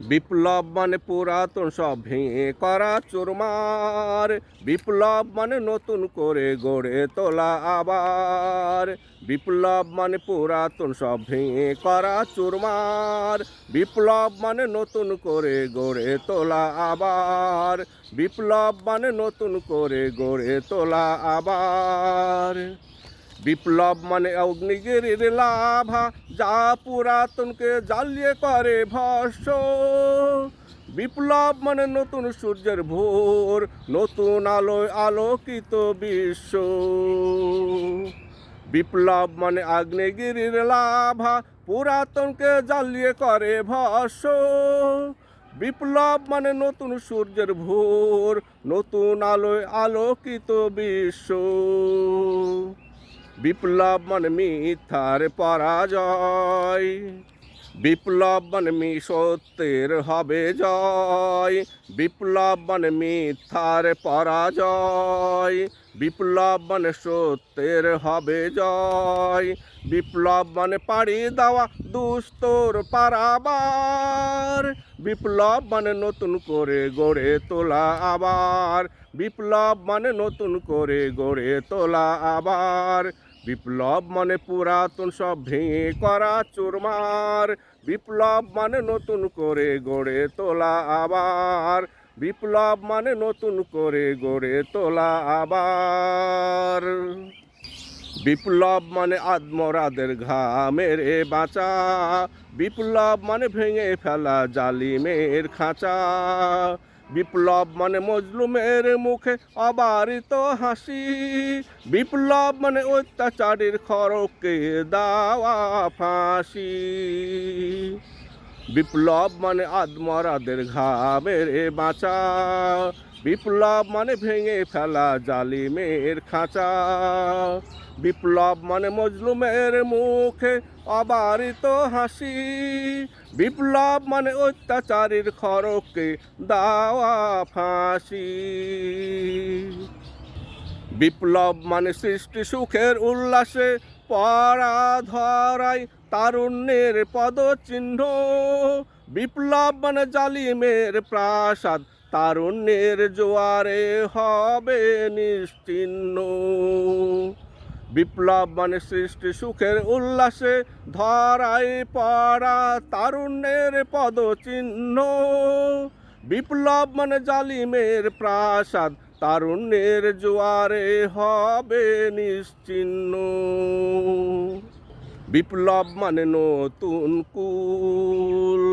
বিপ্লব মানে পুরাতন সব ভেঙে করা চুরমার, বিপ্লব মানে নতুন করে গড়ে তোলা আবার। বিপ্লব মানে পুরাতন সব ভেঙে করা চুরমার, বিপ্লব মানে নতুন করে গড়ে তোলা আবার। বিপ্লব মানে নতুন করে গড়ে তোলা আবার। বিপ্লব মানে অগ্নিগিরির লাভা, যা পুরাতনকে জ্বালিয়ে করে ভস্ম। বিপ্লব মানে নতুন সূর্যের ভোর, নতুন আলোয় আলোকিত বিশ্ব। বিপ্লব মানে আগ্নেয়গিরির লাভা, পুরাতনকে জ্বালিয়ে করে ভস্ম। বিপ্লব মানে নতুন সূর্যের ভোর, নতুন আলোয় আলোকিত বিশ্ব। বিপ্লব মানে মিথ্যার পরাজয়, বিপ্লব মানে সত্যের হবে জয়। বিপ্লব মানে মিথ্যার পরাজয়, বিপ্লব মানে সত্যের হবে জয়। বিপ্লব মানে পাড়ি দেওয়া দুস্তর পারাবার, বিপ্লব মানে নতুন করে গড়ে তোলা আবার। বিপ্লব মানে নতুন করে গড়ে তোলা আবার। বিপ্লব মানে পুরাতন সব ভেঙে করা চুরমার, বিপ্লব মানে নতুন করে গড়ে তোলা আবার। বিপ্লব মানে নতুন করে গড়ে তোলা আবার। বিপ্লব মানে আত্মরাদের ঘামেরে বাঁচা, বিপ্লব মানে ভেঙে ফেলা জালিমের খাঁচা। বিপ্লব মানে মজলুমের মুখে অবারিত হাসি, বিপ্লব মানে অত্যাচারীর খড়কে দেওয়া ফাঁসি। বিপ্লব মানে আত্মরাদের ঘামেরে বাঁচা, বিপ্লব মানে ভেঙে ফেলা জালিমের খাঁচা। বিপ্লব মানে মজলুমের মুখে অবারিত হাসি, বিপ্লব মানে অত্যাচারীর খড়কে দেওয়া ফাঁসি। বিপ্লব মানে সৃষ্টি সুখের উল্লাসে পরা ধরাই তারুণ্যের পদচিহ্ন। বিপ্লব মানে জালিমের প্রাসাদ, তারুণ্যের জোয়ারে হবে নিশ্চিহ্ন। বিপ্লব মানে সৃষ্টি সুখের উল্লাসে ধরাই পড়া তারুণ্যের পদচিহ্ন। বিপ্লব মানে জালিমের প্রাসাদ, তারুণ্যের জোয়ারে হবে নিশ্চিহ্ন। বিপ্লব মানে নতুন কুল,